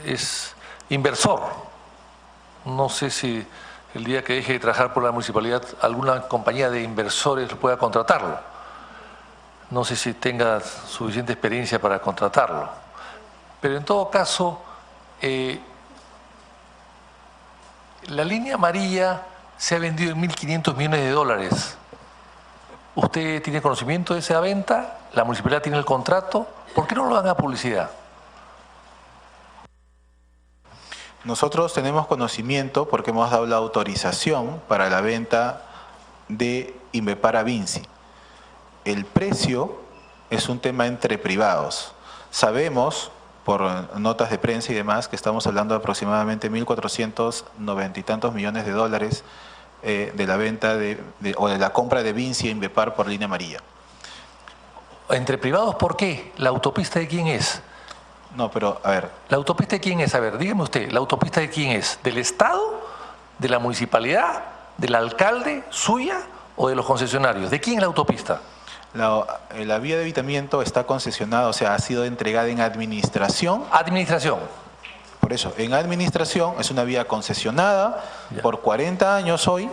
es inversor. No sé si el día que deje de trabajar por la municipalidad alguna compañía de inversores pueda contratarlo. No sé si tenga suficiente experiencia para contratarlo. Pero en todo caso, la línea amarilla se ha vendido en 1.500 millones de dólares. ¿Usted tiene conocimiento de esa venta? ¿La municipalidad tiene el contrato? ¿Por qué no lo dan a publicidad? Nosotros tenemos conocimiento porque hemos dado la autorización para la venta de Inmepar a Vinci. El precio es un tema entre privados. Sabemos, por notas de prensa y demás, que estamos hablando de aproximadamente 1.490 y tantos millones de dólares de la venta o de la compra de Vinci e Inmepar por línea amarilla. ¿Entre privados por qué? ¿La autopista de quién es? No, pero a ver. ¿La autopista de quién es? A ver, dígame usted, ¿la autopista de quién es? ¿Del Estado? ¿De la municipalidad? ¿Del alcalde? ¿Suya? ¿O de los concesionarios? ¿De quién es la autopista? La vía de evitamiento está concesionada, o sea, ha sido entregada en administración. Administración. Por eso, en administración es una vía concesionada por 40 años hoy,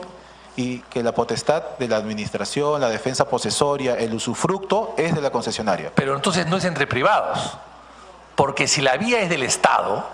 y que la potestad de la administración, la defensa posesoria, el usufructo es de la concesionaria. Pero entonces no es entre privados, porque si la vía es del Estado,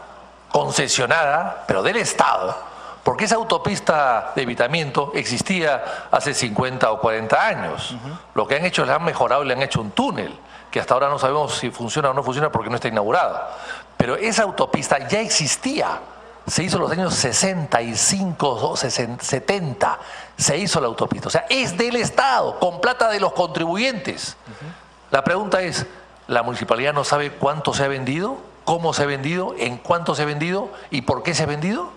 concesionada, pero del Estado, porque esa autopista de evitamiento existía hace 50 o 40 años. Lo que han hecho es la han mejorado y le han hecho un túnel, que hasta ahora no sabemos si funciona o no funciona porque no está inaugurada. Pero esa autopista ya existía. Se hizo en los años 65, 70, se hizo la autopista. O sea, es del Estado, con plata de los contribuyentes. La pregunta es, ¿la municipalidad no sabe cuánto se ha vendido? ¿Cómo se ha vendido? ¿En cuánto se ha vendido? ¿Y por qué se ha vendido?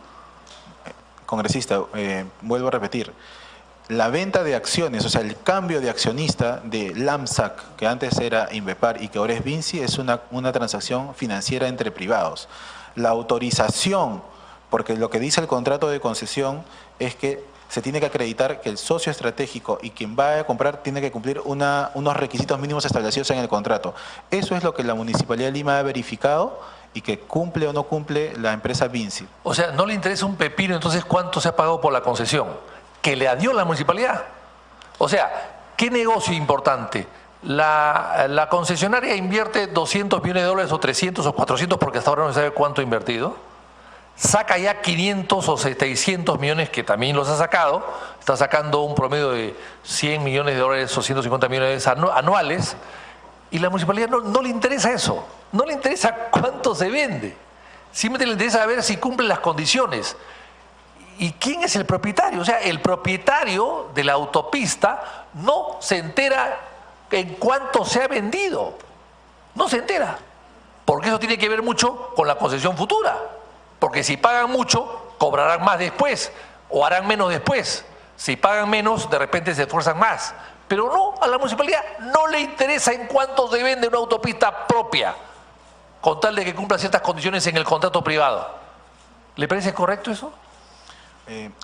Congresista, vuelvo a repetir. La venta de acciones, o sea, el cambio de accionista de LAMSAC, que antes era Inmepar y que ahora es Vinci, es una transacción financiera entre privados. La autorización, porque lo que dice el contrato de concesión es que se tiene que acreditar que el socio estratégico y quien va a comprar tiene que cumplir unos requisitos mínimos establecidos en el contrato. Eso es lo que la Municipalidad de Lima ha verificado y que cumple o no cumple la empresa Vinci. O sea, ¿no le interesa un pepino entonces cuánto se ha pagado por la concesión que le dio la municipalidad? O sea, ¿qué negocio importante? La concesionaria invierte 200 millones de dólares o 300 o 400 porque hasta ahora no se sabe cuánto ha invertido. Saca ya 500 o 600 millones que también los ha sacado. Está sacando un promedio de 100 millones de dólares o 150 millones anuales. Y la municipalidad no le interesa eso. No le interesa cuánto se vende. Simplemente le interesa ver si cumplen las condiciones. ¿Y quién es el propietario? O sea, el propietario de la autopista no se entera en cuánto se ha vendido. No se entera. Porque eso tiene que ver mucho con la concesión futura. Porque si pagan mucho, cobrarán más después o harán menos después. Si pagan menos, de repente se esfuerzan más. Pero no, a la municipalidad no le interesa en cuánto se vende una autopista propia, con tal de que cumpla ciertas condiciones en el contrato privado. ¿Le parece correcto eso?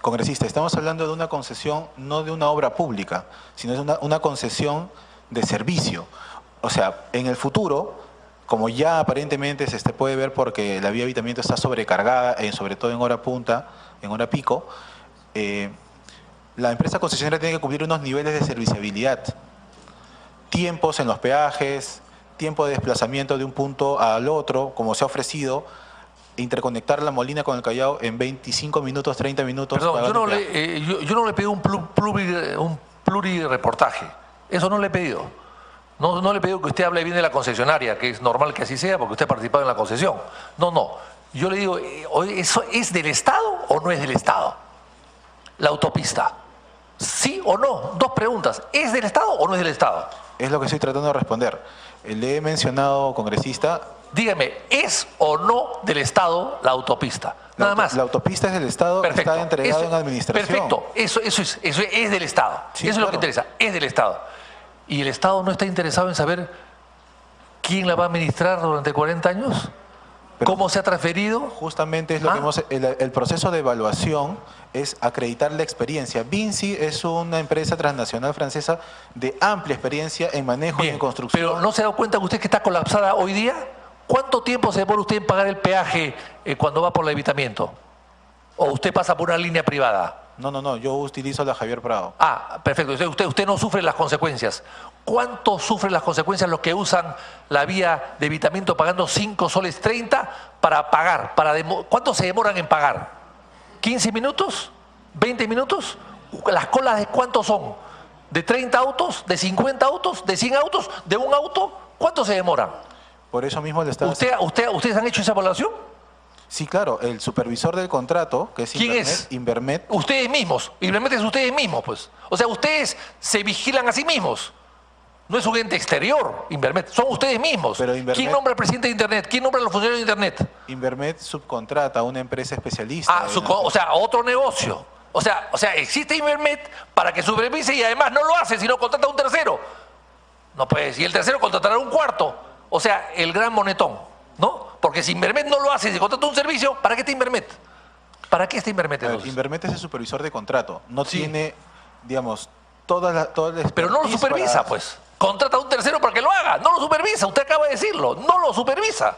Congresista, estamos hablando de una concesión, no de una obra pública, sino de una concesión de servicio. O sea, en el futuro, como ya aparentemente se puede ver porque la vía de evitamiento está sobrecargada, sobre todo en hora punta, en hora pico, la empresa concesionaria tiene que cumplir unos niveles de serviciabilidad, tiempos en los peajes, tiempo de desplazamiento de un punto al otro, como se ha ofrecido, interconectar La Molina con el Callao en 25 minutos, 30 minutos. Perdón, yo no le pedí un plurireportaje, eso no le he pedido. No le he pedido que usted hable bien de la concesionaria, que es normal que así sea porque usted ha participado en la concesión. No. Yo le digo, ¿eso es del Estado o no es del Estado? La autopista. ¿Sí o no? Dos preguntas. ¿Es del Estado o no es del Estado? Es lo que estoy tratando de responder. Le he mencionado, congresista. Dígame, ¿es o no del Estado la autopista? Nada más. La autopista es del Estado, perfecto. Está entregado en administración. Perfecto, eso es del Estado. Sí, eso es lo que interesa, es del Estado. ¿Y el Estado no está interesado en saber quién la va a administrar durante 40 años? Pero ¿cómo se ha transferido? Justamente es lo que hemos... El proceso de evaluación es acreditar la experiencia. Vinci es una empresa transnacional francesa de amplia experiencia en manejo y en construcción. ¿Pero no se ha dado cuenta usted que está colapsada hoy día? ¿Cuánto tiempo se demora usted en pagar el peaje cuando va por el evitamiento? ¿O usted pasa por una línea privada? No, yo utilizo la Javier Prado. Ah, perfecto. Usted no sufre las consecuencias. ¿Cuánto sufren las consecuencias los que usan la vía de evitamiento pagando 5 soles 30 para pagar? ¿Cuánto se demoran en pagar? ¿15 minutos? ¿20 minutos? ¿Las colas de cuántos son? ¿De 30 autos? ¿De 50 autos? ¿De 100 autos? ¿De un auto? ¿Cuánto se demoran? Por eso mismo le estaba... ¿Ustedes han hecho esa evaluación? Sí, claro, el supervisor del contrato, que es ¿Quién Invermet, es? Invermet, Ustedes mismos. Invermet es ustedes mismos, pues. O sea, ustedes se vigilan a sí mismos. No es un ente exterior, Invermet. Son ustedes mismos. Pero Invermet- ¿Quién nombra al presidente de Internet? ¿Quién nombra a los funcionarios de Internet? Invermet subcontrata a una empresa especialista. Ah, o sea, otro negocio. O sea, existe Invermet para que supervise y además no lo hace, sino contrata a un tercero. No pues, y el tercero contratará un cuarto. O sea, el gran monetón, ¿no? Porque si Invermet no lo hace, si contrata un servicio, ¿para qué está Invermet? ¿Para qué está Invermet A ver, entonces? Invermet es el supervisor de contrato. No Sí. tiene, digamos, toda la Pero no lo expertise supervisa, para- pues. Contrata a un tercero para que lo haga. No lo supervisa, usted acaba de decirlo. No lo supervisa.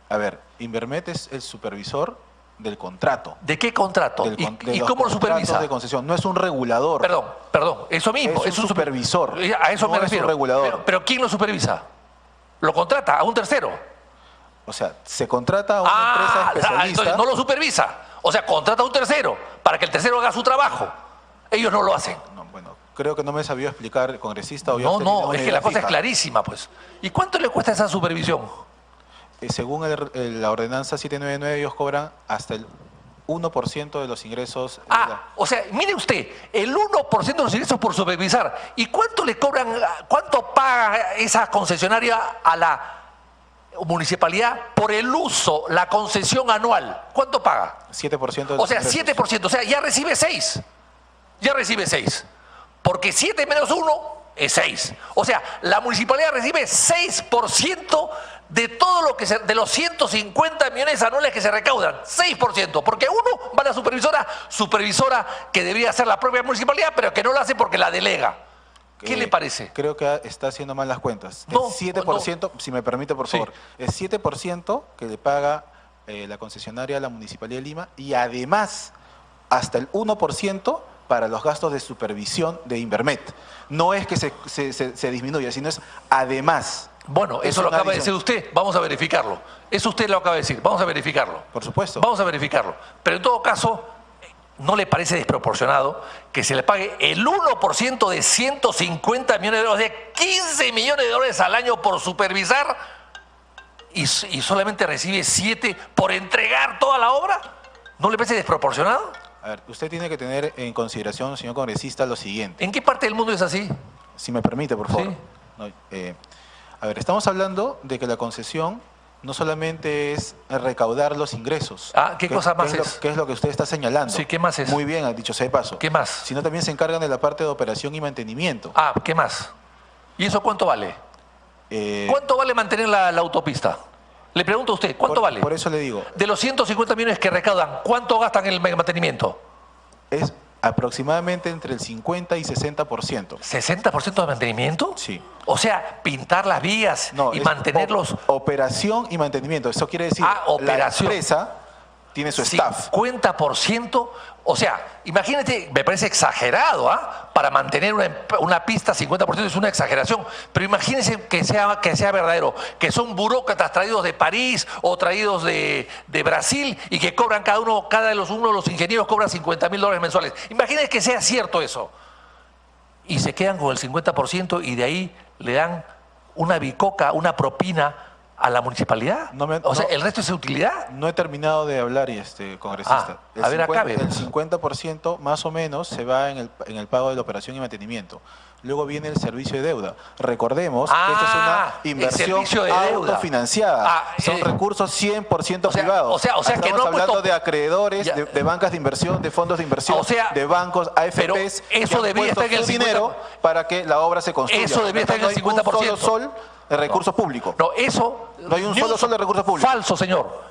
A ver, Invermet es el supervisor del contrato. ¿De qué contrato? de ¿Y los cómo lo contratos supervisa? de concesión. No es un regulador. Perdón, eso mismo. Es un supervisor. A eso No me es un refiero. regulador. Pero ¿quién lo supervisa? Lo contrata a un tercero. O sea, se contrata a una empresa especialista. Entonces no lo supervisa. O sea, contrata a un tercero para que el tercero haga su trabajo. Ellos no lo hacen. No, bueno, creo que no me sabía explicar, congresista. No, no, es que la cosa es clarísima, pues. ¿Y cuánto le cuesta esa supervisión? Según la ordenanza 799, ellos cobran hasta el 1% de los ingresos. O sea, mire usted, el 1% de los ingresos por supervisar. ¿Y cuánto le cobran, cuánto paga esa concesionaria a la municipalidad por el uso, la concesión anual? ¿Cuánto paga? 7% de O los sea, ingresos. 7%, o sea, ya recibe 6. Ya recibe 6. Porque 7 menos 1 es 6. O sea, la municipalidad recibe 6% de todo lo que de los 150 millones anuales que se recaudan. 6%. Porque uno va a la supervisora que debería ser la propia municipalidad, pero que no lo hace porque la delega. ¿Qué le parece? Creo que está haciendo mal las cuentas. No, El 7%, si me permite, por Sí. favor, el 7% que le paga la concesionaria a la Municipalidad de Lima y además hasta el 1% para los gastos de supervisión de Invermet. No es que se disminuya, sino es además. Bueno, Es eso lo una acaba de decir adición. usted. Vamos a verificarlo. Eso usted lo acaba de decir. Vamos a verificarlo. Por supuesto. Vamos a verificarlo. Pero en todo caso, ¿no le parece desproporcionado que se le pague el 1% de 150 millones de dólares, de 15 millones de dólares al año por supervisar y solamente recibe 7 por entregar toda la obra? ¿No le parece desproporcionado? A ver, usted tiene que tener en consideración, señor congresista, lo siguiente. ¿En qué parte del mundo es así? Si me permite, por favor. Sí. No, a ver, estamos hablando de que la concesión no solamente es recaudar los ingresos. Ah, ¿qué cosa más lo- es? ¿Qué es lo que usted está señalando? Sí, ¿qué más es? Muy bien, ha dicho sea de paso. ¿Qué más? Sino también se encargan de la parte de operación y mantenimiento. Ah, ¿qué más? ¿Y eso cuánto vale? ¿Cuánto vale mantener la autopista? Le pregunto a usted, ¿cuánto vale? Por eso le digo, De los 150 millones que recaudan, ¿cuánto gastan en el mantenimiento? es aproximadamente entre el 50 y 60%. ¿60% de mantenimiento? Sí. O sea, pintar las vías No, y es mantenerlos. operación y mantenimiento. Eso quiere decir, Operación. la empresa tiene su staff. 50%. O sea, imagínate, me parece exagerado, ¿ah? Para mantener una pista, 50% es una exageración. Pero imagínense que sea verdadero, que son burócratas traídos de París o traídos de Brasil y que cobran uno de los ingenieros cobra $50,000 mensuales. Imagínense que sea cierto eso. Y se quedan con el 50% y de ahí le dan una bicoca, una propina a la municipalidad. O sea, ¿el resto es utilidad? No he terminado de hablar, congresista. A ver, acabe. El 50% más o menos se va en el pago de la operación y mantenimiento. Luego viene el servicio de deuda. Recordemos que esta es una el inversión servicio de deuda. autofinanciada. Son recursos 100% privados. o sea que Estamos no ha hablando puesto- de acreedores, Ya. de bancas de inversión, de fondos de inversión, O sea, de bancos, pero AFPs, eso que han debería puesto estar en el su dinero para que la obra se construya. Eso debería estar en el No hay 50%. un solo sol de recursos públicos. No, eso... No hay un ni solo sol de recursos públicos. Falso, señor.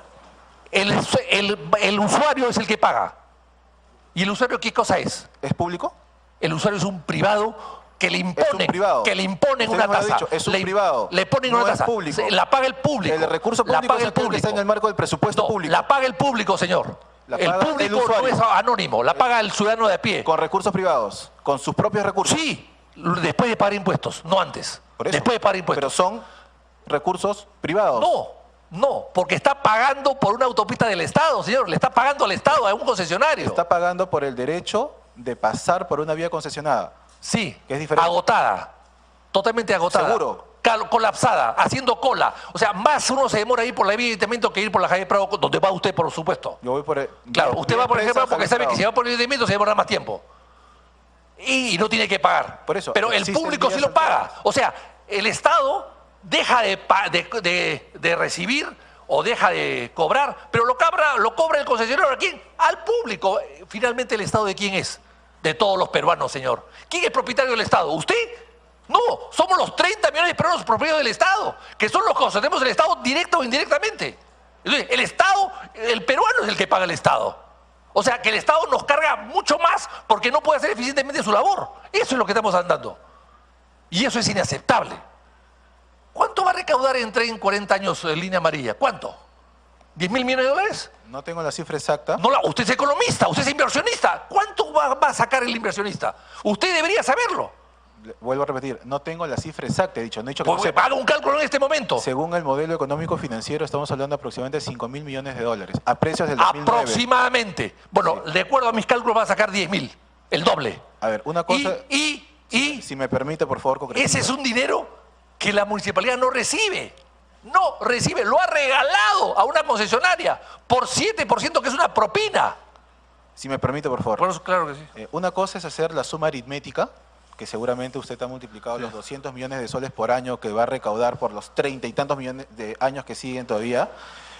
El usuario es el que paga. ¿Y el usuario qué cosa es? ¿Es público? El usuario es un privado que le Es un imponen, privado. que le imponen Usted una mismo lo ha tasa. dicho, es un privado. Le ponen No una es tasa. público. La paga el público. El recurso La público paga es el aquel que público. está en el marco del presupuesto No, público. la paga el público, señor. La El paga el público no usuario. es anónimo, la paga el ciudadano de a pie. Con recursos privados, con sus propios recursos. Sí, después de pagar impuestos, no antes. Por eso. Después de pagar Pero impuestos. son recursos privados. No, porque está pagando por una autopista del Estado, señor. Le está pagando al Estado, a un concesionario. Está pagando por el derecho de pasar por una vía concesionada. Sí, Que es diferente. agotada, totalmente agotada. ¿Seguro? Colapsada, haciendo cola. O sea, más uno se demora ir por la vía de Ayuntamiento que ir por la calle Prado, donde va usted, por supuesto. Yo voy por el, Claro, vía- usted vía va por el expresa, ejemplo porque Javier sabe que Prado. si va por el Ayuntamiento se demora más tiempo. Y no tiene que pagar. Por eso, Pero el existen público sí vías lo paga. alternas. O sea, el Estado deja de recibir o deja de cobrar, pero lo cobra el concesionario. ¿A quién? Al público. Finalmente, ¿el Estado de quién es? De todos los peruanos, señor. ¿Quién es propietario del Estado? ¿Usted? No, somos los 30 millones de peruanos propietarios del Estado, que son los que concedemos el Estado directa o indirectamente. Entonces, el Estado, el peruano es el que paga el Estado. O sea, que el Estado nos carga mucho más porque no puede hacer eficientemente su labor. Eso es lo que estamos andando. Y eso es inaceptable. ¿Cuánto va a recaudar en 40 años en línea amarilla? ¿Cuánto? ¿10.000 millones de dólares? No tengo la cifra exacta. No, usted es economista, usted es inversionista. ¿Cuánto va a sacar el inversionista? Usted debería saberlo. Vuelvo a repetir, no tengo la cifra exacta, he dicho, no he dicho que no Pues sepa. haga un cálculo en este momento. Según el modelo económico financiero, estamos hablando de aproximadamente 5.000 millones de dólares, a precios del 2009. Aproximadamente. Bueno, de acuerdo a mis cálculos va a sacar 10.000, el doble. A ver, una cosa, Y si me permite, por favor, congresista. ese es un dinero que la municipalidad no recibe. No recibe, lo ha regalado a una concesionaria por 7%, que es una propina. Si me permite, por favor. Por eso, claro que sí. Una cosa es hacer la suma aritmética, que seguramente usted ha multiplicado los 200 millones de soles por año que va a recaudar por los 30 y tantos millones de años que siguen todavía.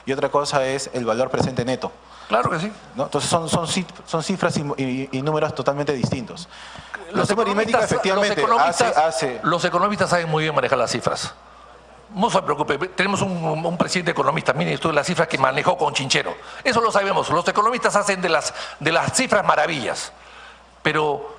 Y otra cosa es el valor presente neto, Claro que sí. ¿no? Entonces son cifras y números totalmente distintos. La suma aritmética efectivamente hace... Los economistas saben muy bien manejar las cifras. No se preocupe, tenemos un presidente economista, mire esto de las cifras que manejó con Chinchero. Eso lo sabemos, los economistas hacen de las cifras maravillas. Pero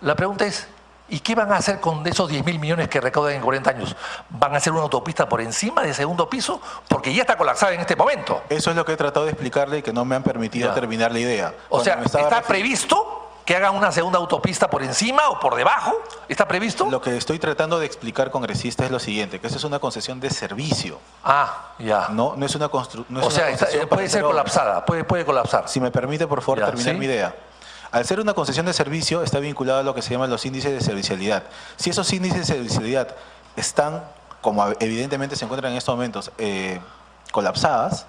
la pregunta es, ¿y qué van a hacer con esos 10.000 millones que recaudan en 40 años? ¿Van a hacer una autopista por encima del segundo piso? Porque ya está colapsada en este momento. Eso es lo que he tratado de explicarle y que no me han permitido Ya. terminar la idea. O sea, Cuando me estaba ¿está previsto que hagan una segunda autopista por encima o por debajo? ¿Está previsto? Lo que estoy tratando de explicar, congresista, es lo siguiente, que eso es una concesión de servicio, Ya. no es una construcción. O sea, puede ser colapsada, puede colapsar. Si me permite, por favor, Ya, terminar ¿sí? mi idea. Al ser una concesión de servicio, está vinculado a lo que se llaman los índices de servicialidad. Si esos índices de servicialidad están, como evidentemente se encuentran en estos momentos, colapsadas,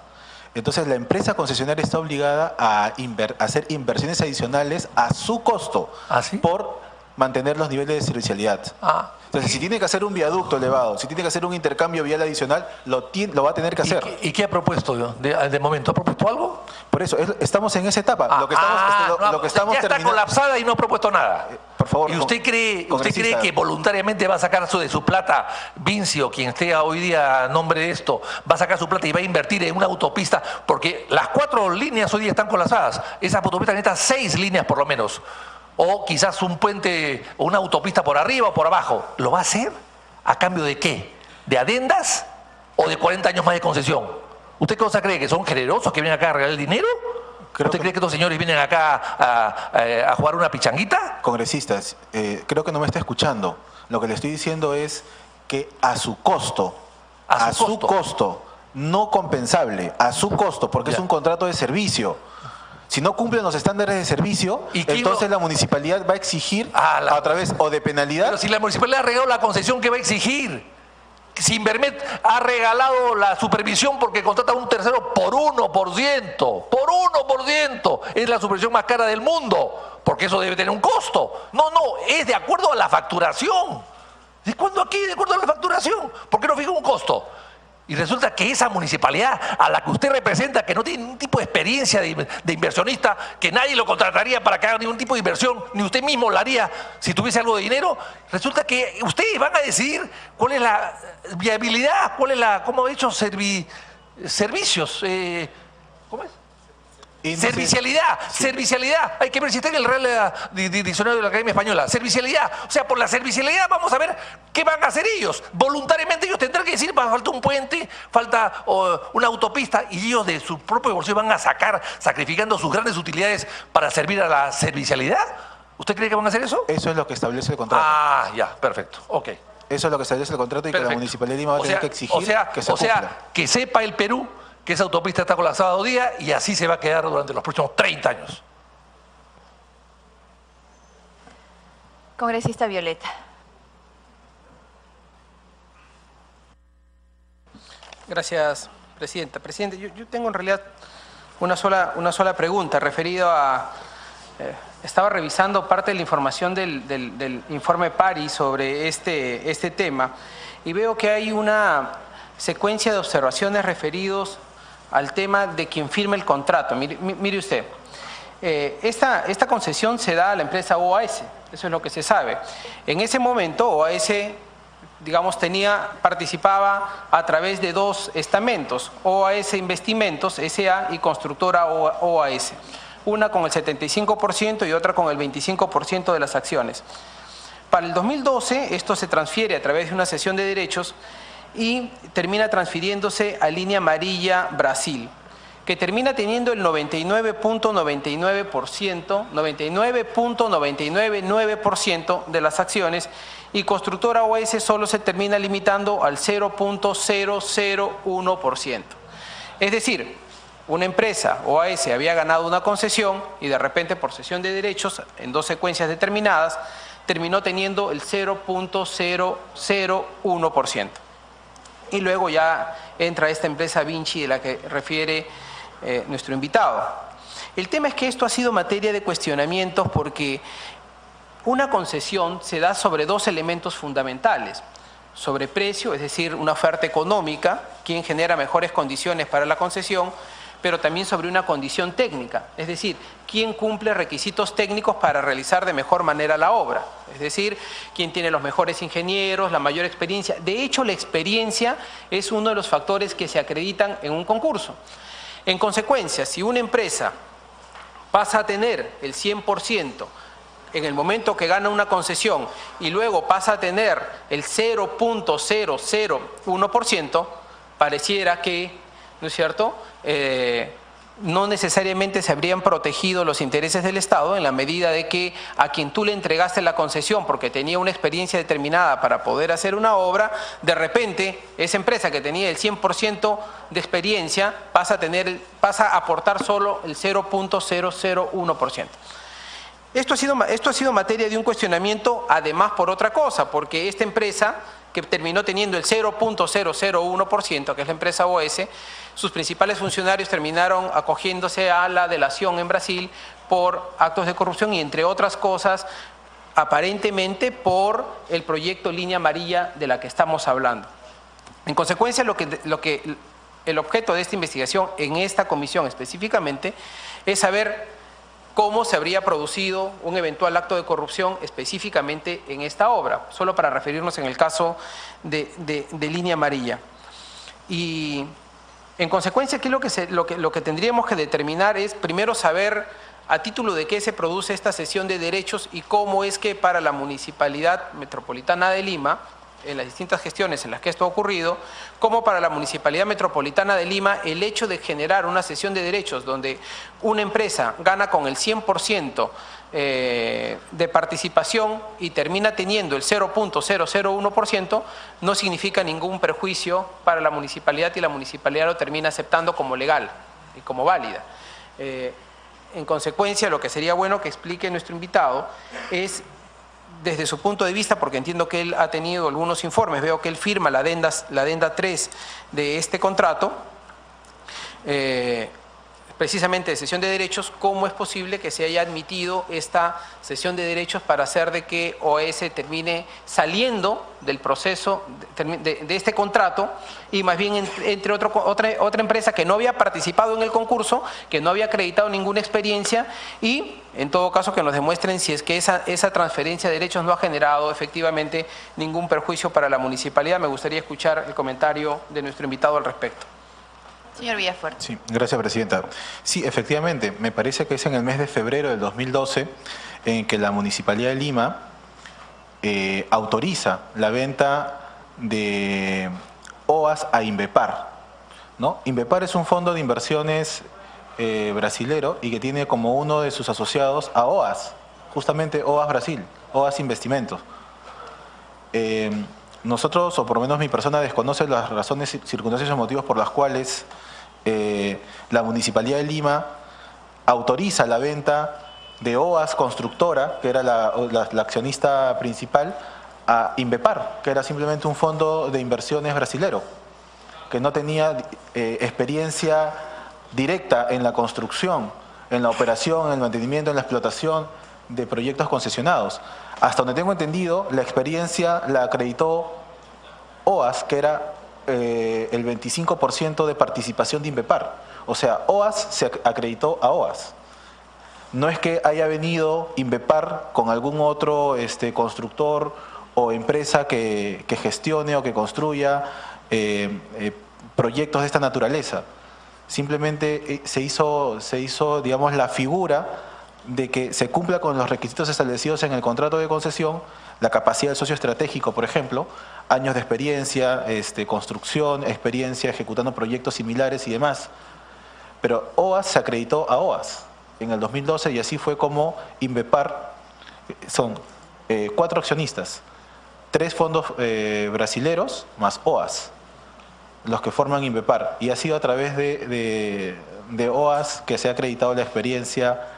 entonces la empresa concesionaria está obligada a hacer inversiones adicionales a su costo ¿Ah, sí? por mantener los niveles de servicialidad. Entonces, si tiene que hacer un viaducto elevado, si tiene que hacer un intercambio vial adicional, lo va a tener que hacer. ¿Y qué ha propuesto de momento? ¿Ha propuesto algo? Por eso, estamos en esa etapa. Lo que estamos ya está terminando... colapsada y no ha propuesto nada. Por favor, ¿Y usted cree congresista. que voluntariamente va a sacar de su plata, Vinci o quien esté hoy día a nombre de esto, va a sacar su plata y va a invertir en una autopista? Porque las 4 líneas hoy día están colapsadas. Esas autopistas necesitan 6 líneas por lo menos. O quizás un puente o una autopista por arriba o por abajo. ¿Lo va a hacer? ¿A cambio de qué? ¿De adendas o de 40 años más de concesión? ¿Usted qué cosa cree? ¿Que son generosos que vienen acá a regalar el dinero? ¿Usted cree que estos señores vienen acá a jugar una pichanguita? Congresistas, creo que no me está escuchando. Lo que le estoy diciendo es que a su costo, no compensable, a su costo, porque Ya. es un contrato de servicio. Si no cumplen los estándares de servicio, ¿Y quién entonces la municipalidad va a exigir a través o de penalidad. Pero si la municipalidad ha regalado la concesión, ¿qué va a exigir? Si Invermet ha regalado la supervisión porque contrata a un tercero por 1%, por 1%, es la supervisión más cara del mundo, porque eso debe tener un costo. No, es de acuerdo a la facturación. ¿De cuándo aquí? De acuerdo a la facturación. ¿Por qué no fija un costo? Y resulta que esa municipalidad a la que usted representa, que no tiene ningún tipo de experiencia de inversionista, que nadie lo contrataría para que haga ningún tipo de inversión, ni usted mismo lo haría si tuviese algo de dinero, resulta que ustedes van a decidir cuál es la viabilidad, cuál es la, ¿cómo he dicho? Servicios. ¿Cómo es? Índices- Servicialidad, Sí. servicialidad. Hay que ver si está en el Real Diccionario de la Academia Española. Servicialidad. O sea, por la servicialidad vamos a ver qué van a hacer ellos. Voluntariamente ellos tendrán que decir, falta un puente, falta una autopista, y ellos de su propio bolsillo van a sacar, sacrificando sus grandes utilidades para servir a la servicialidad. ¿Usted cree que van a hacer eso? Eso es lo que establece el contrato. Ah, ya, perfecto. Ok. Eso es lo que establece el contrato y que la Perfecto. Municipalidad de Lima va a tener que exigir que se o sea, cumpla. que sepa el Perú que esa autopista está colapsada 2 días y así se va a quedar durante los próximos 30 años. Congresista Violeta. Gracias, Presidenta. Presidente, yo tengo en realidad una sola pregunta referido a... estaba revisando parte de la información del informe PARI sobre este tema y veo que hay una secuencia de observaciones referidos al tema de quien firma el contrato. Mire usted, esta concesión se da a la empresa OAS, eso es lo que se sabe. En ese momento OAS, digamos, participaba a través de 2 estamentos, OAS Investimentos S.A. y Constructora OAS, una con el 75% y otra con el 25% de las acciones. Para el 2012 esto se transfiere a través de una cesión de derechos y termina transfiriéndose a Línea Amarilla Brasil, que termina teniendo el 99.99%, 99.999% de las acciones, y Constructora OAS solo se termina limitando al 0.001%. Es decir, una empresa OAS había ganado una concesión y de repente por cesión de derechos en 2 secuencias determinadas terminó teniendo el 0.001%. Y luego ya entra esta empresa Vinci de la que refiere nuestro invitado. El tema es que esto ha sido materia de cuestionamientos porque una concesión se da sobre 2 elementos fundamentales. Sobre precio, es decir, una oferta económica, quien genera mejores condiciones para la concesión, pero también sobre una condición técnica, es decir, quién cumple requisitos técnicos para realizar de mejor manera la obra, es decir, quién tiene los mejores ingenieros, la mayor experiencia. De hecho, la experiencia es uno de los factores que se acreditan en un concurso. En consecuencia, si una empresa pasa a tener el 100% en el momento que gana una concesión y luego pasa a tener el 0.001%, pareciera que, ¿no es cierto?, no necesariamente se habrían protegido los intereses del Estado en la medida de que a quien tú le entregaste la concesión porque tenía una experiencia determinada para poder hacer una obra, de repente esa empresa que tenía el 100% de experiencia pasa a aportar solo el 0.001%. Esto ha sido materia de un cuestionamiento, además por otra cosa, porque esta empresa que terminó teniendo el 0.001%, que es la empresa OAS, sus principales funcionarios terminaron acogiéndose a la delación en Brasil por actos de corrupción y, entre otras cosas, aparentemente por el proyecto Línea Amarilla de la que estamos hablando. En consecuencia, el objeto de esta investigación en esta comisión específicamente es saber cómo se habría producido un eventual acto de corrupción específicamente en esta obra, solo para referirnos en el caso de Línea Amarilla. Y en consecuencia, aquí lo que tendríamos que determinar es primero saber a título de qué se produce esta cesión de derechos y cómo es que para la Municipalidad Metropolitana de Lima, en las distintas gestiones en las que esto ha ocurrido, como para la Municipalidad Metropolitana de Lima, el hecho de generar una cesión de derechos donde una empresa gana con el 100% de participación y termina teniendo el 0.001%, no significa ningún perjuicio para la municipalidad y la municipalidad lo termina aceptando como legal y como válida. En consecuencia, lo que sería bueno que explique nuestro invitado es, desde su punto de vista, porque entiendo que él ha tenido algunos informes, veo que él firma la adenda 3 de este contrato, precisamente de cesión de derechos, ¿cómo es posible que se haya admitido esta cesión de derechos para hacer de que OAS termine saliendo del proceso de este contrato y más bien entre otra empresa que no había participado en el concurso, que no había acreditado ninguna experiencia y, en todo caso, que nos demuestren si es que esa transferencia de derechos no ha generado efectivamente ningún perjuicio para la municipalidad? Me gustaría escuchar el comentario de nuestro invitado al respecto. Señor Villafuerte. Sí, gracias, presidenta. Sí, efectivamente, me parece que es en el mes de febrero del 2012 en que la Municipalidad de Lima autoriza la venta de OAS a Inbepar, ¿no? Inbepar es un fondo de inversiones brasilero y que tiene como uno de sus asociados a OAS, justamente OAS Brasil, OAS Investimentos. Nosotros, o por lo menos mi persona, desconoce las razones, circunstancias o motivos por las cuales la Municipalidad de Lima autoriza la venta de OAS Constructora, que era la accionista principal, a Inbepar, que era simplemente un fondo de inversiones brasilero, que no tenía experiencia directa en la construcción, en la operación, en el mantenimiento, en la explotación de proyectos concesionados. Hasta donde tengo entendido, la experiencia la acreditó OAS, que era el 25% de participación de Inbepar. O sea, OAS se acreditó a OAS. No es que haya venido Inbepar con algún otro constructor o empresa que gestione o que construya proyectos de esta naturaleza. Simplemente se hizo, digamos, la figura de que se cumpla con los requisitos establecidos en el contrato de concesión, la capacidad del socio estratégico, por ejemplo, años de experiencia, construcción, experiencia ejecutando proyectos similares y demás. Pero OAS se acreditó a OAS en el 2012 y así fue como Inbepar, son 4 accionistas, 3 fondos brasileros más OAS, los que forman Inbepar. Y ha sido a través de OAS que se ha acreditado la experiencia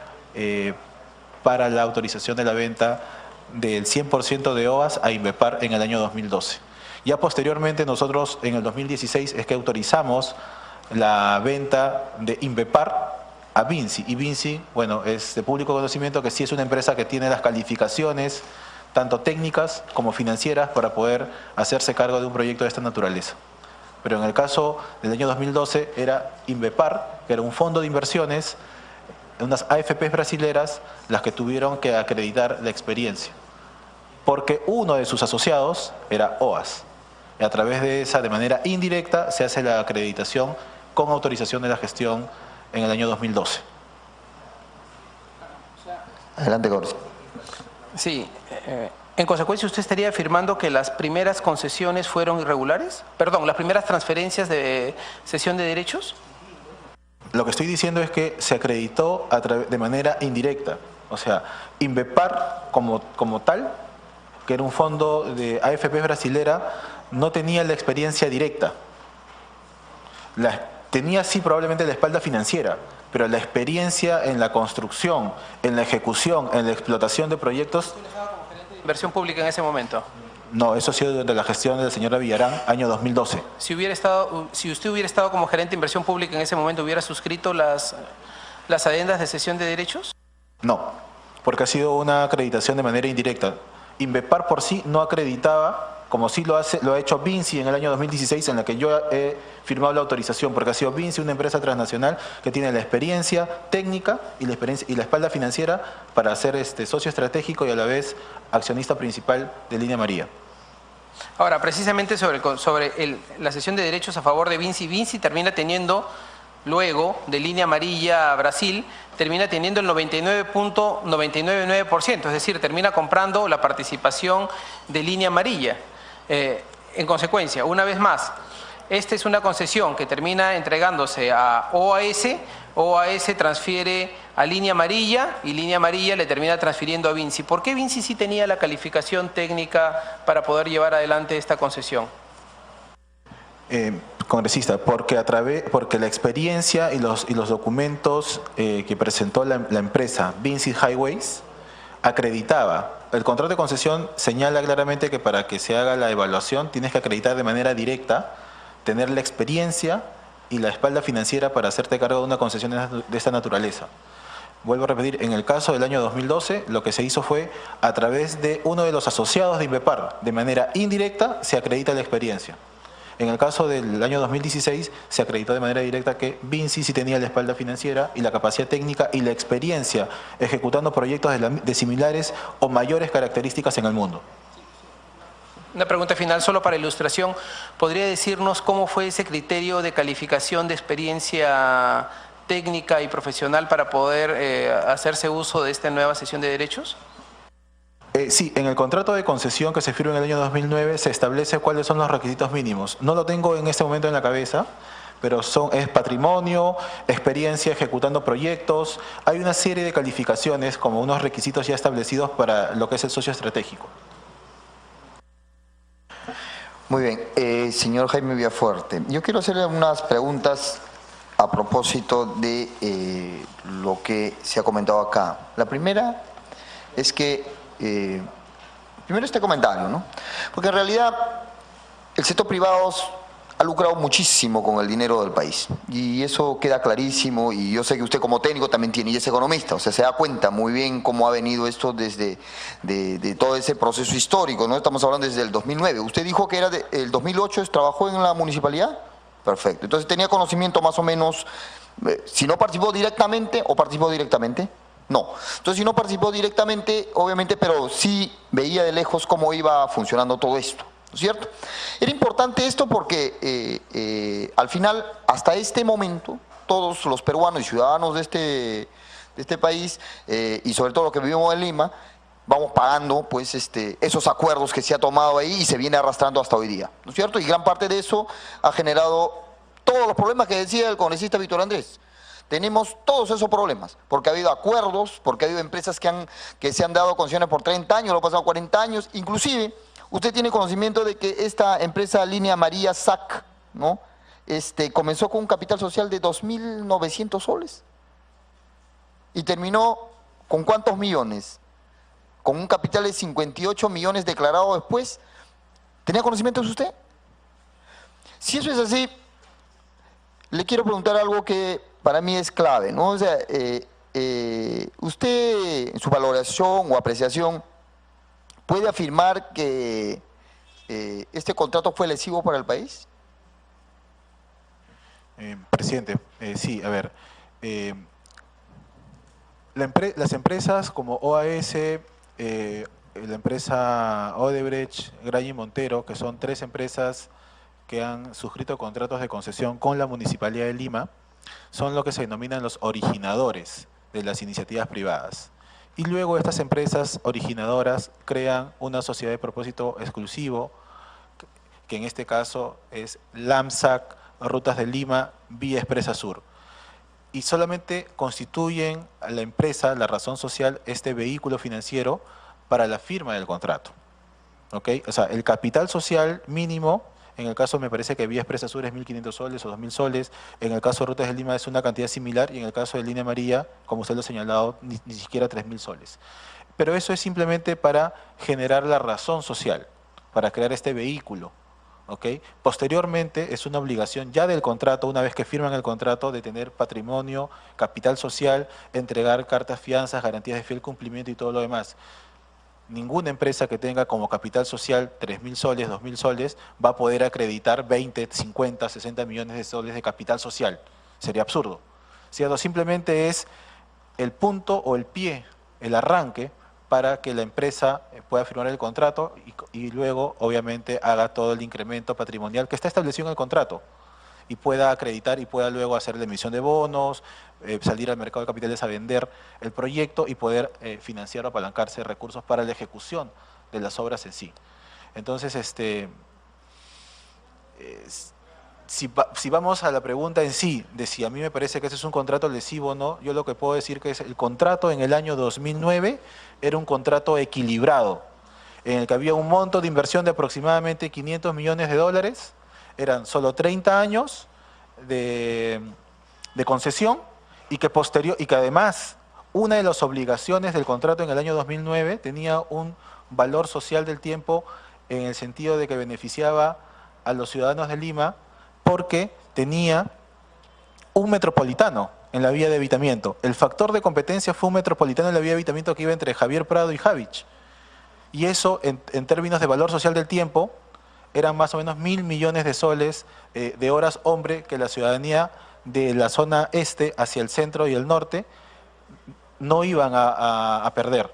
para la autorización de la venta del 100% de OAS a Inbepar en el año 2012. Ya posteriormente nosotros en el 2016 es que autorizamos la venta de Inbepar a Vinci. Y Vinci, bueno, es de público conocimiento que sí es una empresa que tiene las calificaciones, tanto técnicas como financieras, para poder hacerse cargo de un proyecto de esta naturaleza. Pero en el caso del año 2012 era Inbepar, que era un fondo de inversiones, unas AFPs brasileras, las que tuvieron que acreditar la experiencia. Porque uno de sus asociados era OAS. Y a través de esa, de manera indirecta, se hace la acreditación con autorización de la gestión en el año 2012. Adelante, Gorsi. Sí. En consecuencia, ¿usted estaría afirmando que las primeras concesiones fueron irregulares? Perdón, ¿las primeras transferencias de cesión de derechos? Lo que estoy diciendo es que se acreditó de manera indirecta. O sea, Inbepar como tal, que era un fondo de AFP brasilera, no tenía la experiencia directa. Tenía sí probablemente la espalda financiera, pero la experiencia en la construcción, en la ejecución, en la explotación de proyectos... ¿Inversión pública en ese momento? No, eso ha sido durante la gestión del señor Villarán, año 2012. Si usted hubiera estado como gerente de inversión pública en ese momento, ¿hubiera suscrito las adendas de cesión de derechos? No, porque ha sido una acreditación de manera indirecta. Inbepar por sí no acreditaba, como sí lo ha hecho Vinci en el año 2016, en la que yo he firmado la autorización, porque ha sido Vinci una empresa transnacional que tiene la experiencia técnica y la espalda financiera para ser socio estratégico y a la vez accionista principal de Línea María. Ahora, precisamente sobre la cesión de derechos a favor de Vinci, Vinci termina teniendo, luego de Línea Amarilla a Brasil, termina teniendo el 99.999%, es decir, termina comprando la participación de Línea Amarilla. En consecuencia, una vez más, esta es una concesión que termina entregándose a OAS, OAS transfiere a Línea Amarilla y Línea Amarilla le termina transfiriendo a Vinci. ¿Por qué Vinci sí tenía la calificación técnica para poder llevar adelante esta concesión? Congresista, porque la experiencia y los documentos que presentó la empresa Vinci Highways acreditaba. El contrato de concesión señala claramente que para que se haga la evaluación tienes que acreditar de manera directa, tener la experiencia y la espalda financiera para hacerte cargo de una concesión de esta naturaleza. Vuelvo a repetir, en el caso del año 2012, lo que se hizo fue a través de uno de los asociados de Inbepar, de manera indirecta se acredita la experiencia. En el caso del año 2016 se acreditó de manera directa que Vinci sí tenía la espalda financiera y la capacidad técnica y la experiencia ejecutando proyectos de similares o mayores características en el mundo. Una pregunta final solo para ilustración. ¿Podría decirnos cómo fue ese criterio de calificación de experiencia técnica y profesional para poder hacerse uso de esta nueva cesión de derechos? Sí, en el contrato de concesión que se firmó en el año 2009 se establece cuáles son los requisitos mínimos. No lo tengo en este momento en la cabeza, pero es patrimonio, experiencia ejecutando proyectos. Hay una serie de calificaciones como unos requisitos ya establecidos para lo que es el socio estratégico. Muy bien, señor Jaime Villafuerte, yo quiero hacerle unas preguntas a propósito de lo que se ha comentado acá. La primera es que, primero este comentario, ¿no? Porque en realidad el sector privado ha lucrado muchísimo con el dinero del país y eso queda clarísimo, y yo sé que usted como técnico también tiene, y es economista, o sea, se da cuenta muy bien cómo ha venido esto desde de todo ese proceso histórico, ¿no? Estamos hablando desde el 2009. Usted dijo que era el 2008, ¿trabajó en la municipalidad? Perfecto. Entonces tenía conocimiento más o menos, si no participó directamente o participó directamente. No. Entonces si no participó directamente, obviamente, pero sí veía de lejos cómo iba funcionando todo esto. ¿No es cierto? Era importante esto porque al final, hasta este momento, todos los peruanos y ciudadanos de este país, y sobre todo los que vivimos en Lima, vamos pagando pues esos acuerdos que se ha tomado ahí y se viene arrastrando hasta hoy día, ¿no es cierto? Y gran parte de eso ha generado todos los problemas que decía el congresista Víctor Andrés. Tenemos todos esos problemas, porque ha habido acuerdos, porque ha habido empresas que se han dado concesiones por 30 años, lo han pasado 40 años, inclusive. Usted tiene conocimiento de que esta empresa Línea Amarilla SAC, ¿no? Comenzó con un capital social de 2.900 soles y terminó con ¿cuántos millones? Con un capital de 58 millones declarado después. ¿Tenía conocimiento de usted? Si eso es así, le quiero preguntar algo que para mí es clave, ¿no? O sea, usted en su valoración o apreciación ¿puede afirmar que este contrato fue lesivo para el país? Presidente, sí, a ver. Las empresas como OAS, la empresa Odebrecht, Graya y Montero, que son 3 empresas que han suscrito contratos de concesión con la Municipalidad de Lima, son lo que se denominan los originadores de las iniciativas privadas. Y luego estas empresas originadoras crean una sociedad de propósito exclusivo, que en este caso es LAMSAC, Rutas de Lima, Vía Expresa Sur. Y solamente constituyen a la empresa, la razón social, este vehículo financiero para la firma del contrato. ¿Ok? O sea, el capital social mínimo, en el caso me parece que Vía Expresa Sur es 1.500 soles o 2.000 soles, en el caso de Rutas de Lima es una cantidad similar, y en el caso de Línea Amarilla, como usted lo ha señalado, ni siquiera 3.000 soles. Pero eso es simplemente para generar la razón social, para crear este vehículo. ¿Ok? Posteriormente es una obligación ya del contrato, una vez que firman el contrato, de tener patrimonio, capital social, entregar cartas, fianzas, garantías de fiel cumplimiento y todo lo demás. Ninguna empresa que tenga como capital social 3.000 soles, 2.000 soles, va a poder acreditar 20, 50, 60 millones de soles de capital social. Sería absurdo. ¿Cierto? Simplemente es el punto o el pie, el arranque, para que la empresa pueda firmar el contrato y luego, obviamente, haga todo el incremento patrimonial que está establecido en el contrato y pueda acreditar y pueda luego hacer la emisión de bonos, salir al mercado de capitales a vender el proyecto y poder financiar o apalancarse recursos para la ejecución de las obras en sí. Entonces, si vamos a la pregunta en sí, de si a mí me parece que ese es un contrato lesivo o no, yo lo que puedo decir que es el contrato en el año 2009 era un contrato equilibrado, en el que había un monto de inversión de aproximadamente 500 millones de dólares, eran solo 30 años de concesión, y que además una de las obligaciones del contrato en el año 2009 tenía un valor social del tiempo en el sentido de que beneficiaba a los ciudadanos de Lima porque tenía un metropolitano en la vía de evitamiento. El factor de competencia fue un metropolitano en la vía de evitamiento que iba entre Javier Prado y Javich. Y eso, en términos de valor social del tiempo, eran más o menos 1.000 millones de soles de horas hombre que la ciudadanía de la zona este hacia el centro y el norte no iban a perder.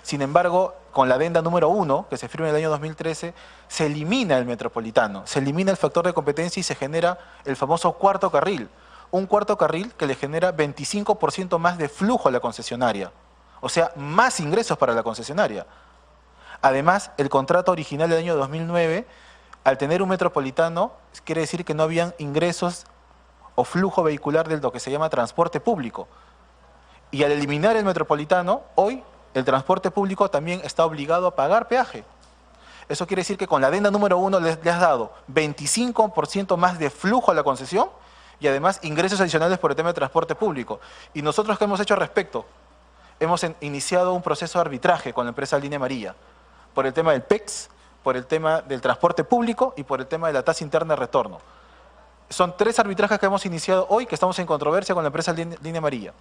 Sin embargo, con la adenda número 1, que se firma en el año 2013, se elimina el metropolitano, se elimina el factor de competencia y se genera el famoso cuarto carril. Un cuarto carril que le genera 25% más de flujo a la concesionaria. O sea, más ingresos para la concesionaria. Además, el contrato original del año 2009, al tener un metropolitano, quiere decir que no habían ingresos o flujo vehicular de lo que se llama transporte público. Y al eliminar el metropolitano, hoy el transporte público también está obligado a pagar peaje. Eso quiere decir que con la adenda número 1 le has dado 25% más de flujo a la concesión y además ingresos adicionales por el tema de transporte público. ¿Y nosotros qué hemos hecho al respecto? Hemos iniciado un proceso de arbitraje con la empresa Línea Amarilla por el tema del PEX, por el tema del transporte público y por el tema de la tasa interna de retorno. Son 3 arbitrajes que hemos iniciado hoy, que estamos en controversia con la empresa Línea Amarilla.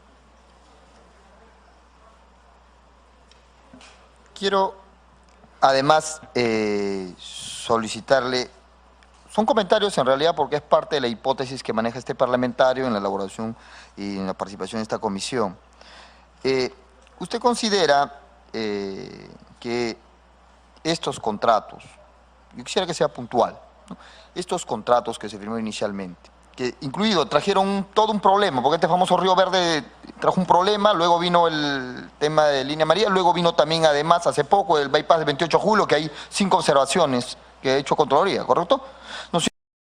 Quiero, además, solicitarle, son comentarios en realidad porque es parte de la hipótesis que maneja este parlamentario en la elaboración y en la participación en esta comisión. ¿Usted considera que estos contratos, yo quisiera que sea puntual, ¿no? Estos contratos que se firmó inicialmente, que incluido trajeron todo un problema, porque este famoso Río Verde trajo un problema, luego vino el tema de Línea Amarilla, luego vino también además hace poco el bypass del 28 de julio, que hay 5 observaciones que ha hecho Contraloría, ¿correcto? No sé